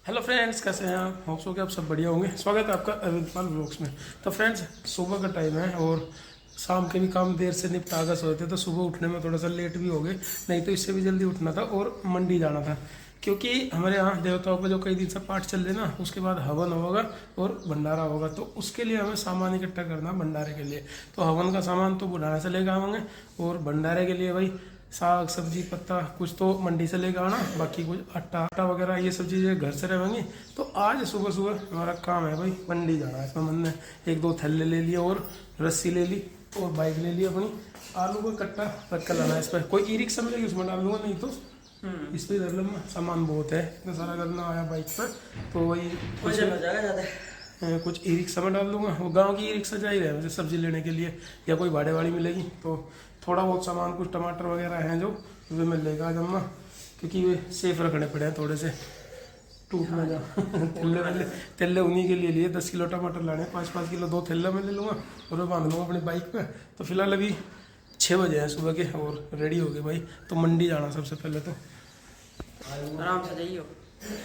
Hello friends, कैसे हैं आप? होप सो कि आप सब बढ़िया होंगे। स्वागत है आपका अरविंद पाल व्लॉग्स में। तो फ्रेंड्स, सुबह का टाइम है और शाम के भी काम देर से निपटा कर सोए थे, तो सुबह उठने में थोड़ा सा लेट भी हो गए। नहीं तो इससे भी जल्दी उठना था और मंडी जाना था, क्योंकि हमारे यहाँ देवताओं का जो कई दिन से पाठ चल रहे ना, उसके बाद हवन होगा और भंडारा होगा। तो उसके लिए हमें सामान इकट्ठा करना भंडारे के लिए। तो हवन का सामान तो बुढ़ाने से लेकर आवांगे और भंडारे के लिए भाई साग सब्जी पत्ता कुछ तो मंडी से लेकर आना, बाकी कुछ आटा वगैरह ये सब चीज़ें घर से रहेंगी। तो आज सुबह सुबह हमारा काम है भाई मंडी जाना है। इसमें मन ने एक दो थैले ले लिए और रस्सी ले ली और बाइक ले ली अपनी। आलू का कट्टा रख कर लाना है। इस पर कोई ई रिक्शा मिलेगी उसमें डाल दूंगा, नहीं तो इस पर धर लूँगा। सामान बहुत है, इतना सारा करना आया बाइक पर, तो वही कुछ ई रिक्शा में डाल दूंगा। वो गांव की ई रिक्शा जा ही रहे वैसे सब्जी लेने के लिए, या कोई भाड़े वाड़ी मिलेगी तो थोड़ा बहुत सामान कुछ टमाटर वगैरह हैं जो वे मिल लेगा आज अम्मा, क्योंकि वे सेफ रखने पड़े हैं थोड़े से, टूट ना जा। थैले उन्हीं के लिए 10 किलो टमाटर लाने, 5-5 किलो 2 थैला मैं ले लूँगा और मैं बांध लूँगा अपनी बाइक पे। तो फिलहाल अभी 6 बजे हैं सुबह के और रेडी हो गए भाई। तो मंडी जाना सबसे पहले तो आराम से जाइयो।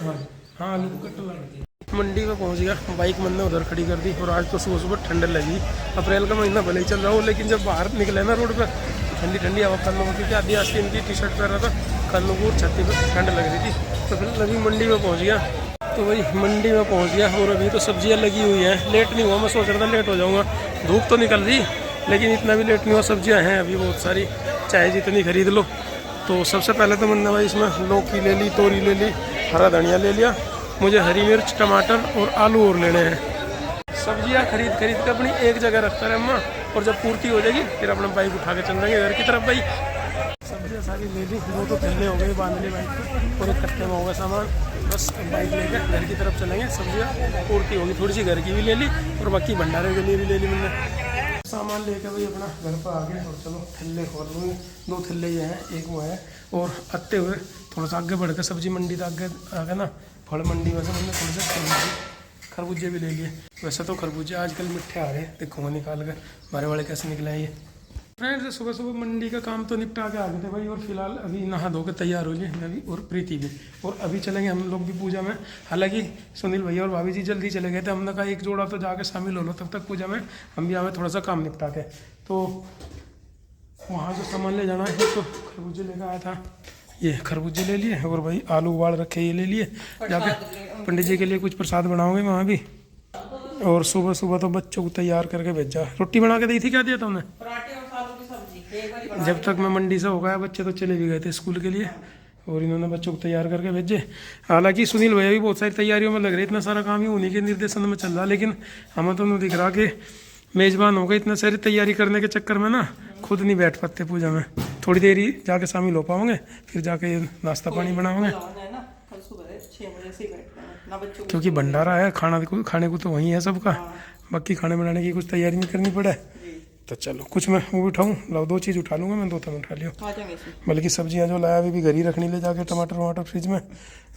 हाँ हाँ, आलू को कट्टा लाना। मंडी में पहुंच गया, बाइक मैंने उधर खड़ी कर दी। और आज तो सुबह सुबह ठंड लगी। अप्रैल का महीना भले ही चल रहा हो, लेकिन जब बाहर निकले ना रोड पर ठंडी ठंडी हवा कर लो, क्योंकि आधी आस्तीन की टी शर्ट पहन रहा था, कल को छत्ती पर ठंड लग रही थी। तो फिर अभी मंडी में पहुंच गया। तो वही मंडी में पहुंच गया और अभी तो सब्जियां लगी हुई हैं। लेट नहीं हुआ, मैं सोच रहा था लेट हो जाऊँगा, धूप तो निकल रही, लेकिन इतना भी लेट नहीं हुआ। सब्जियाँ हैं अभी बहुत सारी, चाहे जितनी खरीद लो। तो सबसे पहले तो मैंने भाई इसमें लौकी ले ली, तोरी ले ली, हरा धनिया ले लिया। मुझे हरी मिर्च, टमाटर और आलू और लेने हैं। सब्जियां खरीद कर अपनी एक जगह रखता रहे अम्मा, और जब पूर्ति हो जाएगी फिर अपना बाइक उठा के चल जाएंगे घर की तरफ भाई। सब्जियां सारी ले ली, 2 तो थैले हो गए बांध ली बाइक पर, और एक कट्टे में होगा सामान। बस बाइक लेकर घर की तरफ चलेंगे। सब्जियां पूर्ति होगी, थोड़ी सी घर की भी ले ली और बाकी भंडारे के लिए भी ले ली मैंने। सामान लेकर भाई अपना घर पर आ गए और चलो थैले खोल लूँगी। 2 थैले ये हैं, एक वो है। और आते हुए थोड़ा सा आगे बढ़कर सब्जी मंडी तक आगे आ गए ना, फल मंडी में से मैंने थोड़े से खरबूजे भी ले लिए। वैसे तो खरबूजे आजकल मिठे आ रहे हैं, देखूँगा निकाल कर हमारे वाले कैसे निकले हैं ये। फ्रेंड्स, सुबह सुबह मंडी का काम तो निपटा के आ गए थे भाई, और फिलहाल अभी नहा धो के तैयार हो लिए मैं भी और प्रीति भी। और अभी चलेंगे हम लोग भी पूजा में। हालांकि सुनील भैया और भाभी जी जल्दी चले गए थे, हमने कहा एक जोड़ा तो जाके शामिल हो लो तब तक पूजा में, हम भी हमें थोड़ा सा काम निपटा के। तो वहाँ जो सामान ले जाना है, तो खरबूजे लेकर आया था, ये खरबूजे ले लिए। और भाई आलू उबाल रखे ये ले लिए, जाके पंडित जी के लिए कुछ प्रसाद बनाओगे वहाँ भी। और सुबह सुबह तो बच्चों को तैयार करके भेजा। रोटी बना के दी थी, क्या दिया था उन्हें? जब तक मैं मंडी से हो गया, बच्चे तो चले भी गए थे स्कूल के लिए, और इन्होंने बच्चों को तैयार करके भेजे। हालांकि सुनील भैया भी बहुत सारी तैयारियों में लग रहे, इतना सारा काम ही उन्हीं के निर्देशन में चल रहा, लेकिन हमें तो नहीं दिख रहा कि मेज़बान हो गए। इतना सारी तैयारी करने के चक्कर में ना खुद नहीं बैठ पाते पूजा में। थोड़ी देर ही जाके शामिल हो पाओगे, फिर जाके नाश्ता पानी बनाओगे, क्योंकि भंडारा है। खाने को तो वही है सबका, बाकी खाने बनाने की कुछ तैयारी नहीं करनी पड़े। तो चलो कुछ मैं वो भी उठाऊँ, लाओ 2 चीज़ उठा लूँगा मैं, 2 तुम उठा लियो। बल्कि सब्जियाँ जो लाया अभी भी घर ही रखनी, ले जाके टमाटर वमाटर फ्रिज में।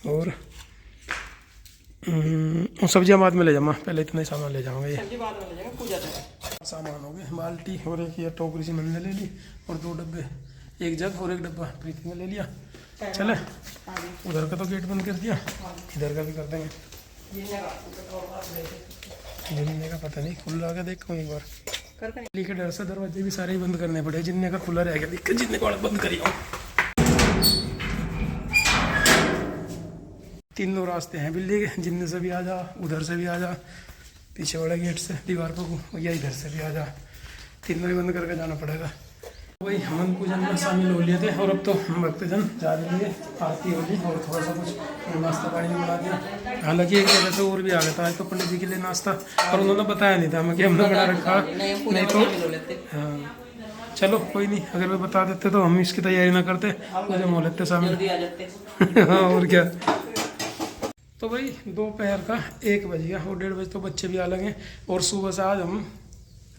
और सब्जियाँ बाद में ले जाऊँगा, पहले इतना ही सामान ले जाऊँगा। ये सामान हो गए, बाल्टी और एक ये टोकरी सी मैंने ले ली, और 2 डब्बे, एक जग और एक डब्बा प्रीति ने ले लिया। चले उधर का तो गेट बंद कर दिया, इधर का भी कर देंगे। जिन्ने का पता नहीं, खुला के देखो एक बार। बिल्ली के डर से दरवाजे भी सारे ही बंद करने पड़े, जिन्ने का खुला रह गया दिक्कत, जिन्ने को बंद करियो। 3 रास्ते हैं बिल्ली के, जिनने से भी आ जा, उधर से भी आ जा, पीछे वाले गेट से दीवार पर, या इधर से भी आ जा। 3 ही बंद करके जाना पड़ेगा। वही हवन पूजन में शामिल हो लिए थे, और अब तो भक्तजन जा रहे हैं, आरती होगी और थोड़ा सा कुछ नाश्ता पानी भी बना दिया। हालांकि एक जगह से और भी आ गया था आज तो पंडित जी के लिए नाश्ता, और उन्होंने बताया नहीं था हमें कि हमने बना रखा, नहीं तो हाँ चलो कोई नहीं, अगर वे बता देते तो हम इसकी तैयारी ना करते, मुझे मोह लेते शामिल। हाँ और क्या। तो भाई दोपहर का 1 बज गया, और 1:30 बजे तो बच्चे भी आ लगे। और सुबह से आज हम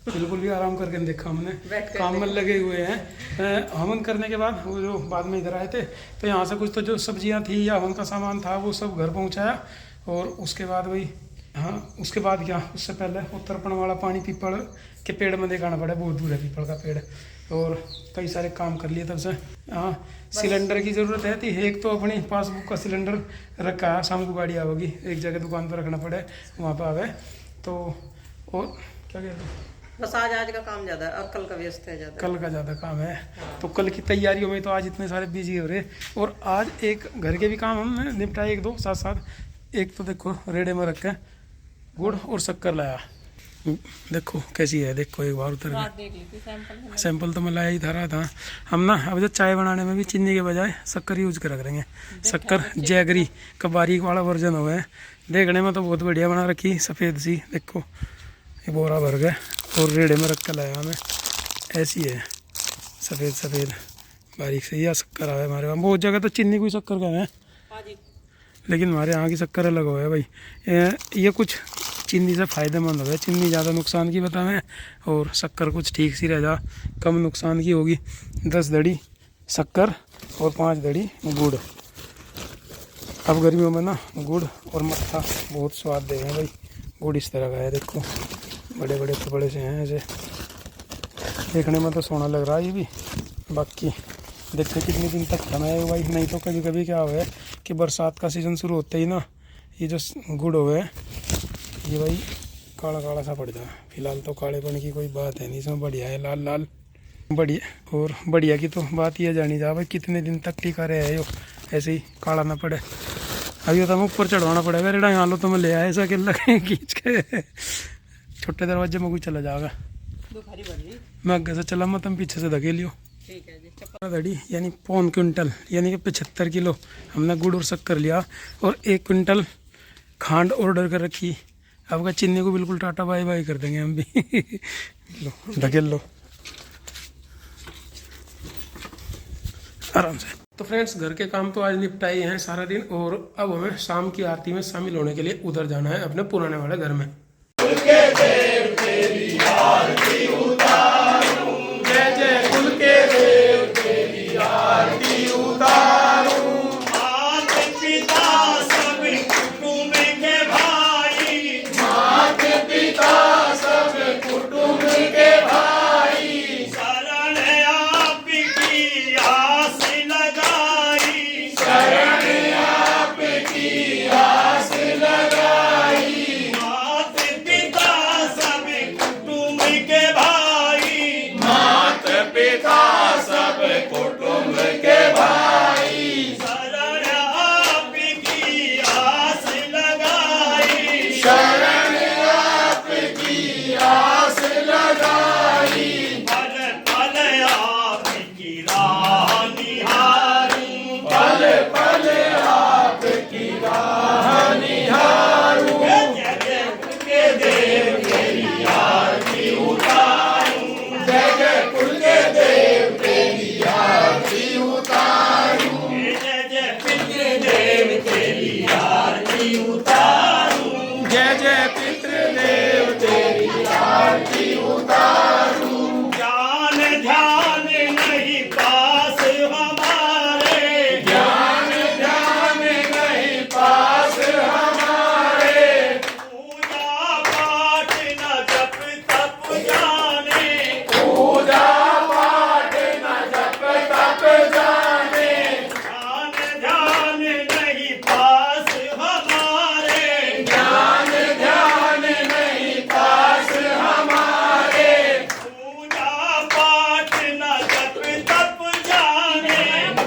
बिल्कुल भी आराम करके नहीं देखा हमने, काम में लगे हुए हैं। हवन करने के बाद वो जो बाद में इधर आए थे, तो यहाँ से कुछ तो जो सब्जियाँ थी या हवन का सामान था वो सब घर पहुँचाया। और उसके बाद वही हाँ, उसके बाद क्या, उससे पहले वो तर्पण वाला पानी पीपल के पेड़ में दिखाना पड़ा, बहुत दूर है पीपल का पेड़, और कई सारे काम कर लिए तब से। हाँ, सिलेंडर की ज़रूरत है थी। एक तो अपनी पासबुक का सिलेंडर रखा है, शाम को गाड़ी आवेगी, एक जगह दुकान पर रखना पड़े, वहाँ पर आवे तो। और क्या कहते हैं, बस आज का काम ज़्यादा है और कल का व्यस्त है ज़्यादा। कल का ज़्यादा काम है। तो कल की तैयारियों में तो आज इतने सारे बिजी हो रहे। और आज एक घर के भी काम हमने निपटाए, एक दो साथ साथ। एक तो देखो रेड़े में रखे गुड़ और शक्कर लाया, देखो कैसी है, देखो एक बार उतर के सैंपल तो मैं लाया ही था रहा था। हम ना अब जो चाय बनाने में भी चीनी के बजाय शक्कर यूज करा करेंगे। शक्कर जैगरी का बारीक वाला वर्जन हुआ है, देखने में तो बहुत बढ़िया बना रखी, सफ़ेद सी। देखो ये बोरा भर गया और रेड़े में रख कर लाया हमें, ऐसी है सफ़ेद सफ़ेद बारीक से। यह शक्कर आया हमारे वहाँ, बहुत जगह तो चीनी कोई शक्कर का है, लेकिन हमारे यहाँ की शक्कर अलग हुआ है भाई। ये कुछ चीनी से फ़ायदेमंद हो गया, चीनी ज़्यादा नुकसान की बतावें और शक्कर कुछ ठीक सी रह जा, कम नुकसान की होगी। 10 दड़ी शक्कर और 5 दड़ी गुड़। अब गर्मियों में ना गुड़ और मट्ठा बहुत स्वाद देगा भाई। गुड़ इस तरह का है, देखो बड़े बड़े टुकड़े से हैं ऐसे, देखने में तो सोना लग रहा है ये भी। बाकी देखते कितने दिन तक खाना है भाई, नहीं तो कभी कभी क्या हुआ है कि बरसात का सीज़न शुरू होते ही ना ये जो गुड़ हुआ है ये भाई काला काला सा पड़ जाए। फिलहाल तो कालेपन की कोई बात है नहीं, इसमें बढ़िया है लाल लाल बढ़िया। और बढ़िया की तो बात ये जानी जा भाई, कितने दिन तक टिका रहे है यो ऐसे ही काला ना पड़े। अभी तो हमें ऊपर चढ़वाना पड़ेगा रेड़ा, यहाँ लो तो मैं ले आया ऐसा कि लगे खींच के छोटे दरवाजे में कोई चला जाएगा। मैं आगे से चला, मैं तुम पीछे से धकेलियो। दड़ी यानी 1.25 क्विंटल यानी कि 75 किलो हमने गुड़ और शक्कर लिया और 1 क्विंटल खांड ऑर्डर कर रखी। अब का चीनी को बिल्कुल टाटा बाय बाय कर देंगे हम भी। लो धकेल लो आराम से। तो फ्रेंड्स घर के काम तो आज निपटाए हैं सारा दिन, और अब हमें शाम की आरती में शामिल होने के लिए उधर जाना है अपने पुराने वाले घर में। कुल के देव तेरी आरती उतारूं, जय जय कुल के देव तेरी आरती उतारूं। माता पिता सब कुटुंब के भाई, माता पिता सब कुटुंब के भाई, शरण आपकी आस लगाई, शरण आपकी आस लगाई। माता पिता सब कुटुंब के भाई, माता पिता सब कुटुंब के भाई, शरण आपकी आस लगाई, शरण आपकी आस लगाई। पल पल आपकी राह निहारूं, पल पल आपकी राह निहारूं। जय जय कुल के देव तेरी आरती उतारूं, जय जय कुल के देव तेरी आरती उतारूं। जय जय पितृदेव तेरी आरती उतारूं, जय जय पितृदेव तेरी आरती उतारूं। ज्ञान ध्यान नहीं पास हमारे, ज्ञान ध्यान नहीं पास हमारे। पूजा पाठ न जप तप जाने, पूजा पाठ न जप तप जाने। ज्ञान ध्यान नहीं पास हमारे, ज्ञान ध्यान नहीं पास हमारे। पूजा पाठ न जप तप जाने,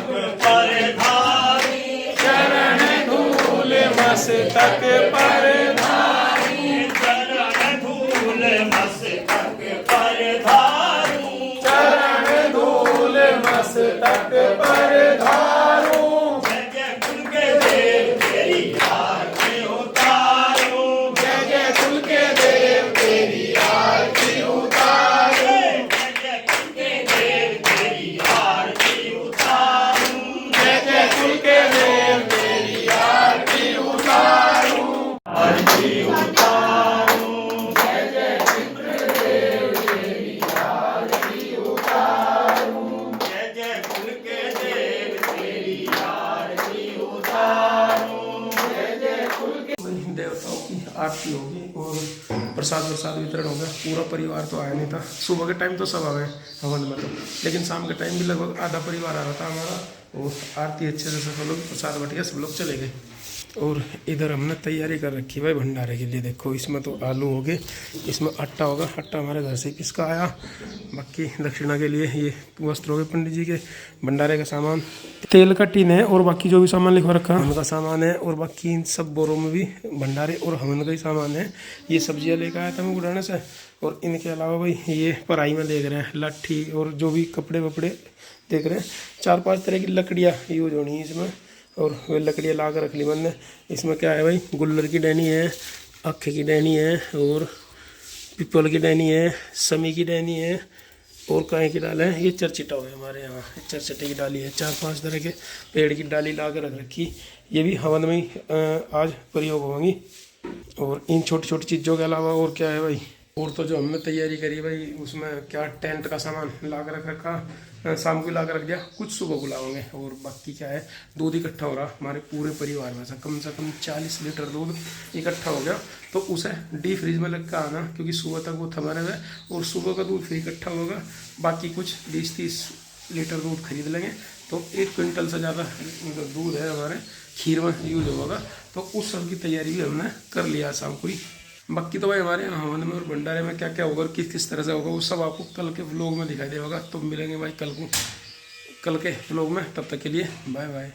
पर धारी शरण धूल मस्तक पर धारी, चरण धूल मस्तक पर धारूं, चरण धूल मस्तक पर धारूं। जय जय कुल के देव तेरी आरती उतारूं, जय जय कुल के देव तेरी आरती उतारूं। जय जय कुल के देव तेरी आरती उतारूं, जय जय कुल के देव तेरी आरती उतारूं। आरती आरती होगी और प्रसाद वितरण होगा। पूरा परिवार तो आया नहीं था, सुबह के टाइम तो सब आ गए हवन में तो, लेकिन शाम के टाइम भी लगभग आधा परिवार आ रहा था हमारा। और आरती अच्छे से सब लोग प्रसाद बट गया, सब लोग चले गए। और इधर हमने तैयारी कर रखी भाई भंडारे के लिए। देखो इसमें तो आलू हो गए, इसमें आटा होगा, आटा हमारे घर से किसका आया। बाकी दक्षिणा के लिए ये वस्त्र हो गए पंडित जी के, भंडारे का सामान, तेल का टीन है और बाकी जो भी सामान लिखवा रखा है उनका सामान है। और बाकी इन सब बोरों में भी भंडारे और हवन का ही सामान है। ये सब्जियां लेकर आया था मैं बुढ़ाने से। और इनके अलावा भाई ये पराई में देख रहे हैं लाठी और जो भी कपड़े वपड़े देख रहे हैं। 4-5 तरह की लकड़ियाँ यूज होनी है इसमें, और वे लकड़ियाँ ला कर रख ली मैंने। इसमें क्या है भाई, गुल्लर की डैनी है, अखे की डैनी है, और पीपल की डैनी है, समी की डैनी है, और काहे की डाल है, ये चरचिटा हुआ है हमारे यहाँ, चरचटे की डाली है। 4-5 तरह के पेड़ की डाली ला कर रख रखी। ये भी हवन में ही आज प्रयोग होंगी। और इन छोटी छोटी चीज़ों के अलावा और क्या है भाई, और तो जो हमने तैयारी करी भाई उसमें क्या टेंट का सामान ला कर रख रखा, शाम को ला कर रख दिया, कुछ सुबह को लाओगे। और बाकी क्या है, दूध इकट्ठा हो रहा हमारे पूरे परिवार में से कम 40 लीटर दूध इकट्ठा हो गया। तो उसे डीप फ्रीज में लग कर आना, क्योंकि सुबह तक वो थमा रहे और सुबह का दूध फिर इकट्ठा होगा। बाकी कुछ 20-30 लीटर दूध खरीद लेंगे, तो 1 क्विंटल से ज़्यादा दूध है हमारे खीर में यूज होगा। तो उस सब की तैयारी भी हमने कर लिया शाम को ही। बाकी तो भाई हमारे यहाँ हवन में और भंडारे में क्या क्या होगा और किस किस तरह से होगा वो सब आपको कल के व्लॉग में दिखाई देगा। तो मिलेंगे भाई कल के व्लॉग में, तब तक के लिए बाय बाय।